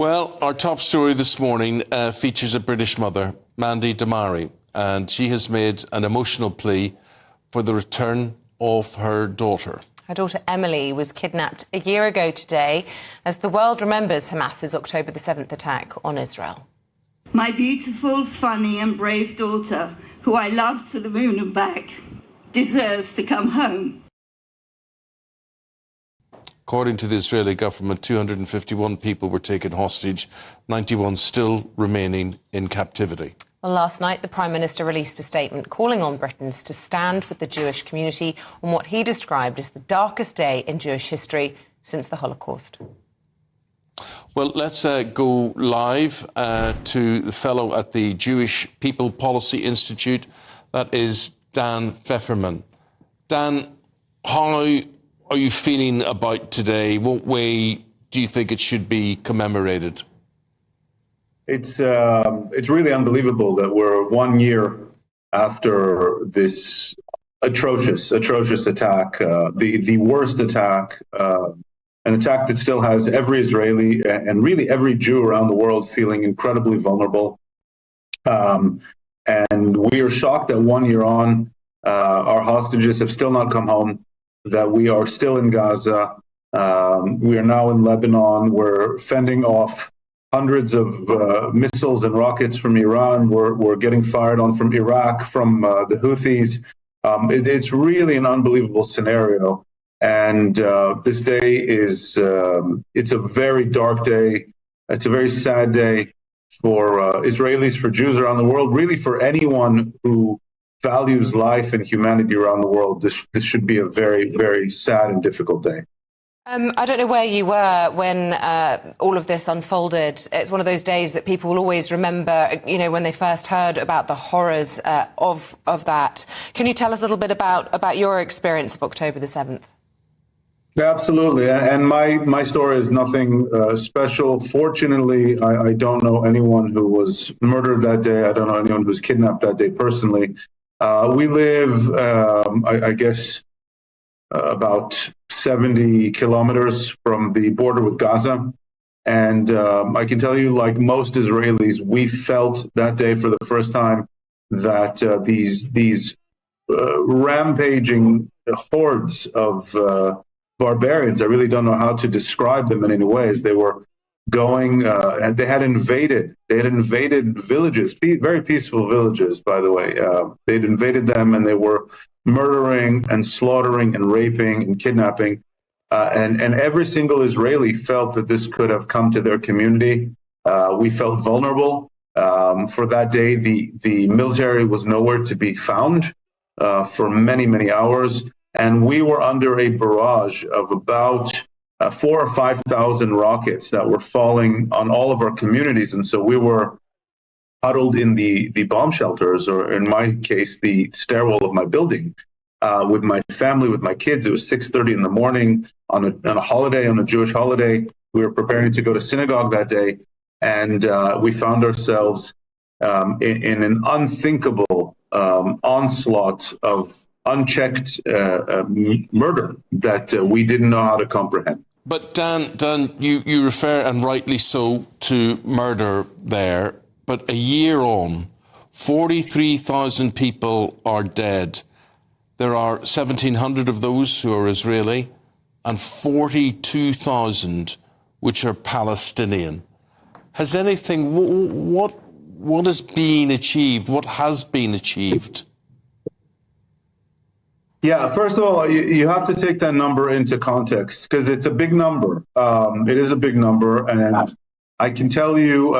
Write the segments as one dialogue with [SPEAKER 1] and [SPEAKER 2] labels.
[SPEAKER 1] Well, our top story this morning features a British mother, Mandy Damari, and she has made an emotional plea for the return of her daughter.
[SPEAKER 2] Her daughter Emily was kidnapped a year ago today as the world remembers Hamas's October the 7th attack on Israel.
[SPEAKER 3] My beautiful, funny and brave daughter, who I love to the moon and back, deserves to come home.
[SPEAKER 1] According to the Israeli government, 251 people were taken hostage, 91 still remaining in captivity.
[SPEAKER 2] Well, last night, the Prime Minister released a statement calling on Britons to stand with the Jewish community on what he described as the darkest day in Jewish history since the Holocaust.
[SPEAKER 1] Well, let's go live to the fellow at the Jewish People Policy Institute. That is Dan Feferman. Dan, how are you feeling about today? What way do you think it should be commemorated?
[SPEAKER 4] It's really unbelievable that we're 1 year after this atrocious attack, the worst attack, an attack that still has every Israeli and really every Jew around the world feeling incredibly vulnerable. And we are shocked that 1 year on, our hostages have still not come home, that we are still in Gaza. We are now in Lebanon. We're fending off hundreds of missiles and rockets from Iran. We're getting fired on from Iraq, from the Houthis. It's really an unbelievable scenario. And this day is, it's a very dark day. It's a very sad day for Israelis, for Jews around the world, really for anyone who values life and humanity around the world. This should be a very, very sad and difficult day.
[SPEAKER 2] I don't know where you were when all of this unfolded. It's one of those days that people will always remember, you know, when they first heard about the horrors of that. Can you tell us a little bit about your experience of October the 7th?
[SPEAKER 4] Yeah, absolutely. And my story is nothing special. Fortunately, I don't know anyone who was murdered that day. I don't know anyone who was kidnapped that day personally. We live, I guess, about 70 kilometers from the border with Gaza. And I can tell you, like most Israelis, we felt that day for the first time that these rampaging hordes of barbarians, I really don't know how to describe them in any ways. They were going, and they had invaded villages, very peaceful villages, by the way. They'd invaded them, and they were murdering and slaughtering and raping and kidnapping. And every single Israeli felt that this could have come to their community. We felt vulnerable. For that day, the military was nowhere to be found for many, many hours. And we were under a barrage of about 4,000 or 5,000 rockets that were falling on all of our communities. And so we were huddled in the bomb shelters, or in my case, the stairwell of my building, with my family, with my kids. It was 6:30 in the morning on a holiday, on a Jewish holiday. We were preparing to go to synagogue that day, and we found ourselves in an unthinkable onslaught of unchecked murder that we didn't know how to comprehend.
[SPEAKER 1] But Dan, you refer, and rightly so, to murder there. But a year on, 43,000 people are dead. There are 1,700 of those who are Israeli and 42,000 which are Palestinian. Has anything, what has been achieved? What has been achieved?
[SPEAKER 4] Yeah, first of all, you have to take that number into context because it's a big number. It is a big number. And I can tell you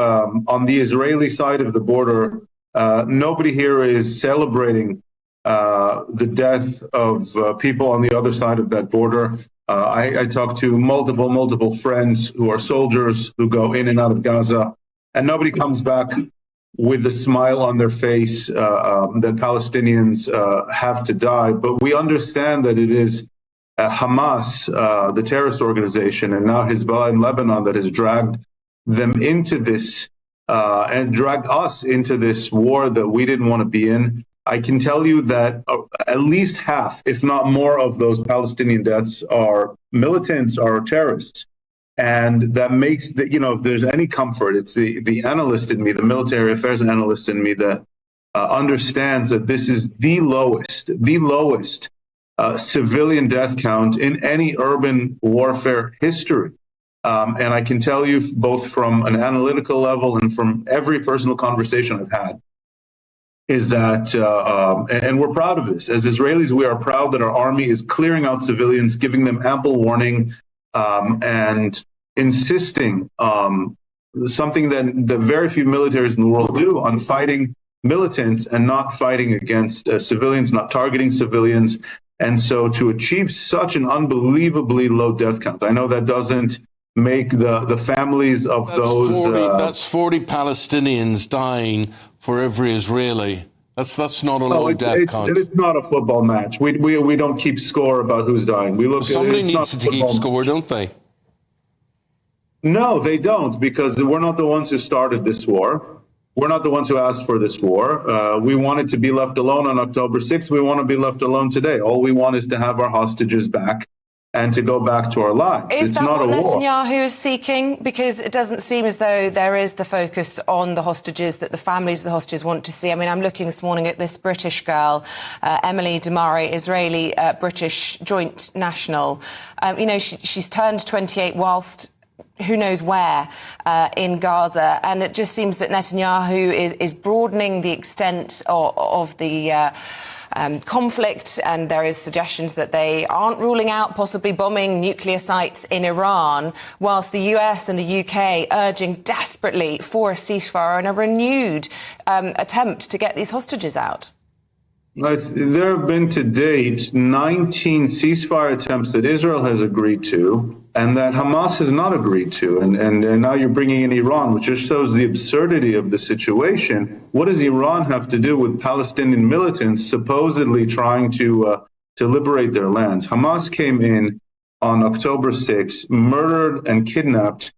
[SPEAKER 4] on the Israeli side of the border, nobody here is celebrating the death of people on the other side of that border. I talked to multiple friends who are soldiers who go in and out of Gaza, and nobody comes back with a smile on their face that Palestinians have to die. But we understand that it is Hamas, the terrorist organization, and now Hezbollah in Lebanon that has dragged them into this and dragged us into this war that we didn't want to be in. I can tell you that at least half, if not more, of those Palestinian deaths are militants, are terrorists. And that makes the, if there's any comfort, it's the analyst in me, the military affairs analyst in me, that understands that this is the lowest civilian death count in any urban warfare history. And I can tell you, both from an analytical level and from every personal conversation I've had, is that, and we're proud of this. As Israelis, we are proud that our army is clearing out civilians, giving them ample warning, and insisting something that the very few militaries in the world do, on fighting militants and not fighting against civilians, not targeting civilians. And so to achieve such an unbelievably low death count, I know that doesn't make the families of
[SPEAKER 1] that's 40 Palestinians dying for every Israeli. That's not a low death count.
[SPEAKER 4] It's not a football match. We don't keep score about who's dying. We look.
[SPEAKER 1] Somebody needs to keep score, don't they?
[SPEAKER 4] No, they don't, because we're not the ones who started this war. We're not the ones who asked for this war. We wanted to be left alone on October 6th. We want to be left alone today. All we want is to have our hostages back and to go back to our lives.
[SPEAKER 2] Is that what
[SPEAKER 4] Netanyahu
[SPEAKER 2] is seeking? Because it doesn't seem as though there is the focus on the hostages that the families of the hostages want to see. I mean, I'm looking this morning at this British girl, Emily Damari, Israeli British joint national. She's turned 28 whilst who knows where in Gaza, and it just seems that Netanyahu is broadening the extent of the conflict, and there is suggestions that they aren't ruling out possibly bombing nuclear sites in Iran, whilst the US and the UK urging desperately for a ceasefire and a renewed attempt to get these hostages out.
[SPEAKER 4] There have been to date 19 ceasefire attempts that Israel has agreed to and that Hamas has not agreed to. And now you're bringing in Iran, which just shows the absurdity of the situation. What does Iran have to do with Palestinian militants supposedly trying to liberate their lands? Hamas came in on October 6th, murdered and kidnapped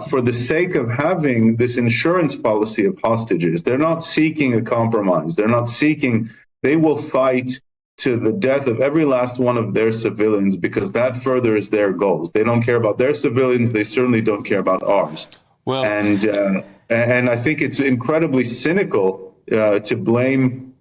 [SPEAKER 4] for the sake of having this insurance policy of hostages. They're not seeking a compromise. They're not seeking... They will fight to the death of every last one of their civilians because that furthers their goals. They don't care about their civilians. They certainly don't care about ours. Well, and I think it's incredibly cynical to blame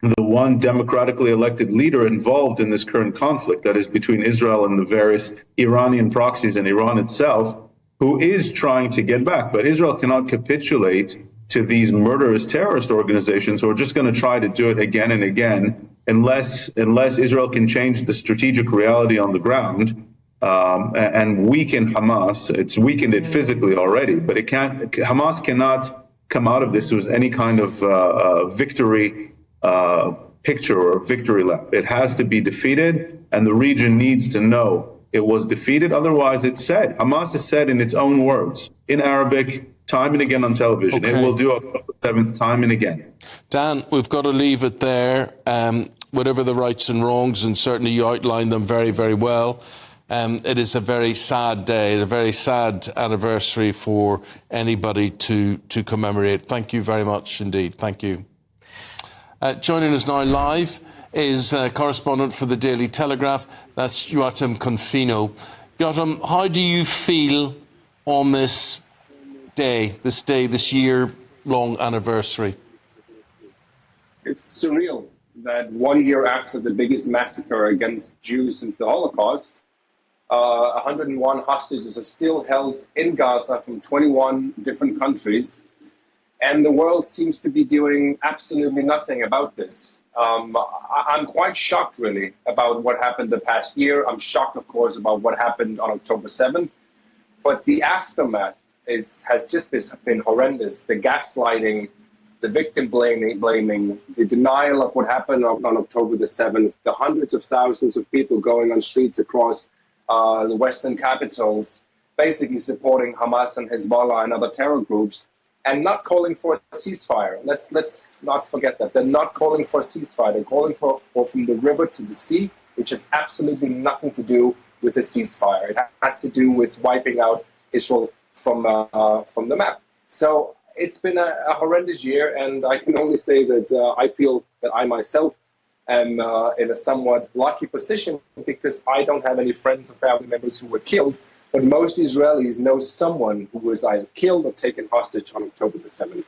[SPEAKER 4] the one democratically elected leader involved in this current conflict, that is between Israel and the various Iranian proxies and Iran itself, who is trying to get back. But Israel cannot capitulate to these murderous terrorist organizations who are just going to try to do it again and again unless Israel can change the strategic reality on the ground and weaken Hamas. It's weakened it physically already, but Hamas cannot come out of this with any kind of victory picture or victory lap. It has to be defeated, and the region needs to know it was defeated. Otherwise, it's said, Hamas has said in its own words, in Arabic, time and again on television. Okay. It will do October 7th time and again.
[SPEAKER 1] Dan, we've got to leave it there. Whatever the rights and wrongs, and certainly you outlined them very, very well. It is a very sad day, a very sad anniversary for anybody to commemorate. Thank you very much indeed. Thank you. Joining us now live is correspondent for the Daily Telegraph. That's Yotam Confino. Yotam, how do you feel on this this year-long anniversary?
[SPEAKER 5] It's surreal that 1 year after the biggest massacre against Jews since the Holocaust, 101 hostages are still held in Gaza from 21 different countries, and the world seems to be doing absolutely nothing about this. I'm quite shocked, really, about what happened the past year. I'm shocked, of course, about what happened on October 7th, but the aftermath has just been horrendous. The gaslighting, the victim blaming, the denial of what happened on October the 7th, the hundreds of thousands of people going on streets across the Western capitals, basically supporting Hamas and Hezbollah and other terror groups, and not calling for a ceasefire. Let's not forget that. They're not calling for a ceasefire. They're calling for from the river to the sea, which has absolutely nothing to do with a ceasefire. It has to do with wiping out Israel from the map. So it's been a horrendous year, and I can only say that I feel that I myself am in a somewhat lucky position because I don't have any friends or family members who were killed. but most Israelis know someone who was either killed or taken hostage on October the 7th.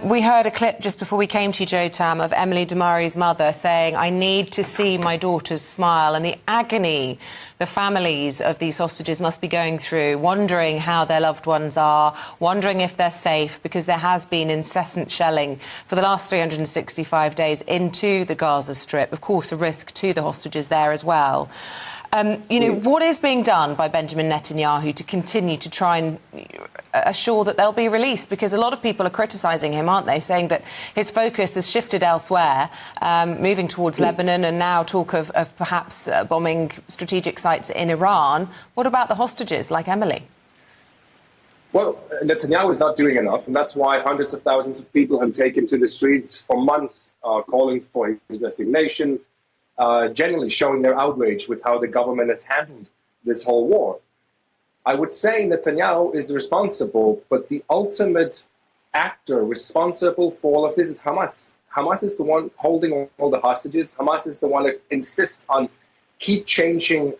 [SPEAKER 2] We heard a clip just before we came to you, Jotam, of Emily Damari's mother saying, "I need to see my daughter's smile," and the agony the families of these hostages must be going through, wondering how their loved ones are, wondering if they're safe, because there has been incessant shelling for the last 365 days into the Gaza Strip. Of course, a risk to the hostages there as well. What is being done by Benjamin Netanyahu to continue to try and assure that they'll be released? Because a lot of people are criticising him, aren't they, saying that his focus has shifted elsewhere, moving towards Lebanon, and now talk of perhaps bombing strategic sites in Iran. What about the hostages, like Emily?
[SPEAKER 5] Well, Netanyahu is not doing enough, and that's why hundreds of thousands of people have taken to the streets for months, calling for his resignation, genuinely showing their outrage with how the government has handled this whole war. I would say Netanyahu is responsible, but the ultimate actor responsible for all of this is Hamas. Hamas is the one holding all the hostages. Hamas is the one that insists on keep changing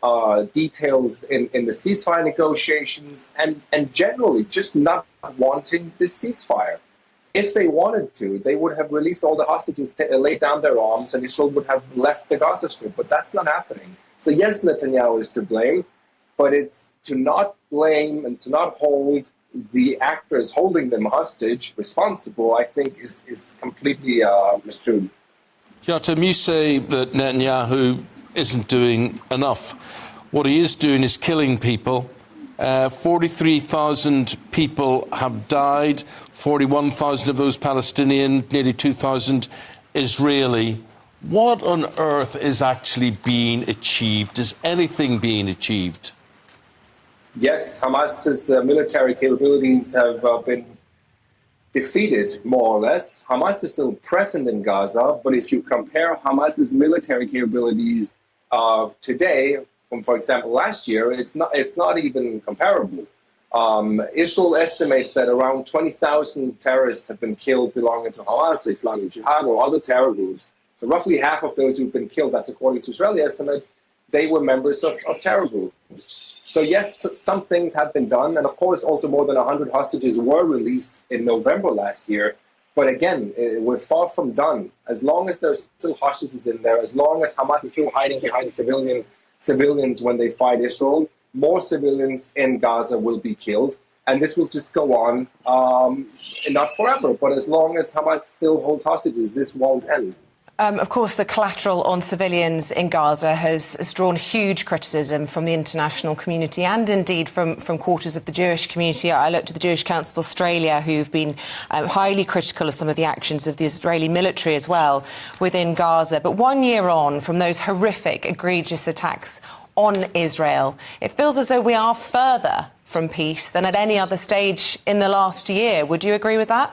[SPEAKER 5] details in the ceasefire negotiations and generally just not wanting this ceasefire. If they wanted to, they would have released all the hostages, laid down their arms, and Israel would have left the Gaza Strip. But that's not happening. So yes, Netanyahu is to blame, but it's to not blame and to not hold the actors holding them hostage responsible, I think, is completely mistrued.
[SPEAKER 1] Jotam, you say that Netanyahu isn't doing enough. What he is doing is killing people. 43,000 people have died, 41,000 of those Palestinian, nearly 2,000 Israeli. What on earth is actually being achieved? Is anything being achieved?
[SPEAKER 5] Yes, Hamas's military capabilities have been defeated, more or less. Hamas is still present in Gaza, but if you compare Hamas's military capabilities today, from, for example, last year, it's not even comparable. Israel estimates that around 20,000 terrorists have been killed belonging to Hamas, Islamic Jihad, or other terror groups. So roughly half of those who've been killed, that's according to Israeli estimates, they were members of terror groups. So yes, some things have been done, and of course also more than 100 hostages were released in November last year. But again, we're far from done. As long as there's still hostages in there, as long as Hamas is still hiding behind civilians when they fight Israel, more civilians in Gaza will be killed. And this will just go on, not forever, but as long as Hamas still holds hostages, this won't end.
[SPEAKER 2] Of course, the collateral on civilians in Gaza has drawn huge criticism from the international community and indeed from quarters of the Jewish community. I looked at the Jewish Council of Australia, who've been highly critical of some of the actions of the Israeli military as well within Gaza. But 1 year on from those horrific, egregious attacks on Israel, it feels as though we are further from peace than at any other stage in the last year. Would you agree with that?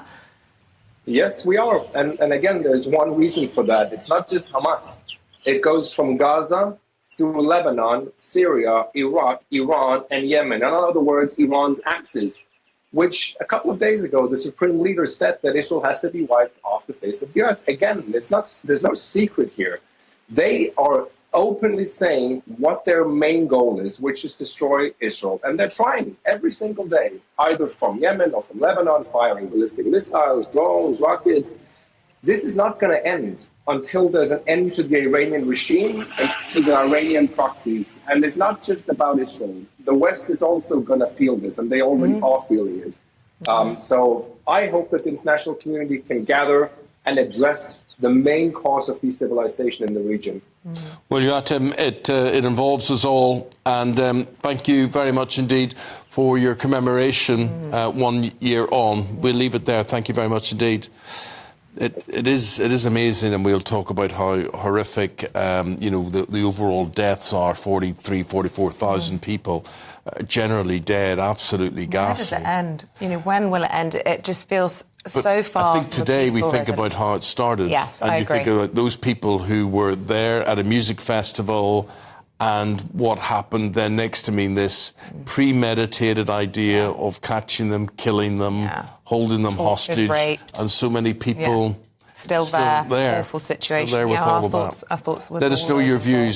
[SPEAKER 5] Yes, we are. And again, there's one reason for that. It's not just Hamas. It goes from Gaza through Lebanon, Syria, Iraq, Iran, and Yemen. In other words, Iran's axis, which a couple of days ago, the supreme leader said that Israel has to be wiped off the face of the earth. Again, there's no secret here. They are openly saying what their main goal is, which is destroy Israel. And they're trying every single day, either from Yemen or from Lebanon, firing ballistic missiles, drones, rockets. This is not going to end until there's an end to the Iranian regime and to the Iranian proxies. And it's not just about Israel. The West is also going to feel this, and they already are feeling it. So I hope that the international community can gather and address the main cause of destabilization in the region.
[SPEAKER 1] Well, Jotam, it involves us all, and thank you very much indeed for your commemoration 1 year on. We'll leave it there. Thank you very much indeed. It is amazing, and we'll talk about how horrific the overall deaths are. 44,000 people generally dead, absolutely ghastly.
[SPEAKER 2] When does it end? When will it end? It just feels so far.
[SPEAKER 1] I think today we think about how it started.
[SPEAKER 2] Yes,
[SPEAKER 1] and
[SPEAKER 2] I
[SPEAKER 1] you
[SPEAKER 2] agree.
[SPEAKER 1] think about those people who were there at a music festival and what happened then next to me, this premeditated idea of catching them, killing them, holding them hostage, and so many people still there.
[SPEAKER 2] Awful situation.
[SPEAKER 1] Still there with all of that.
[SPEAKER 2] Our thoughts with
[SPEAKER 1] Let us know your views.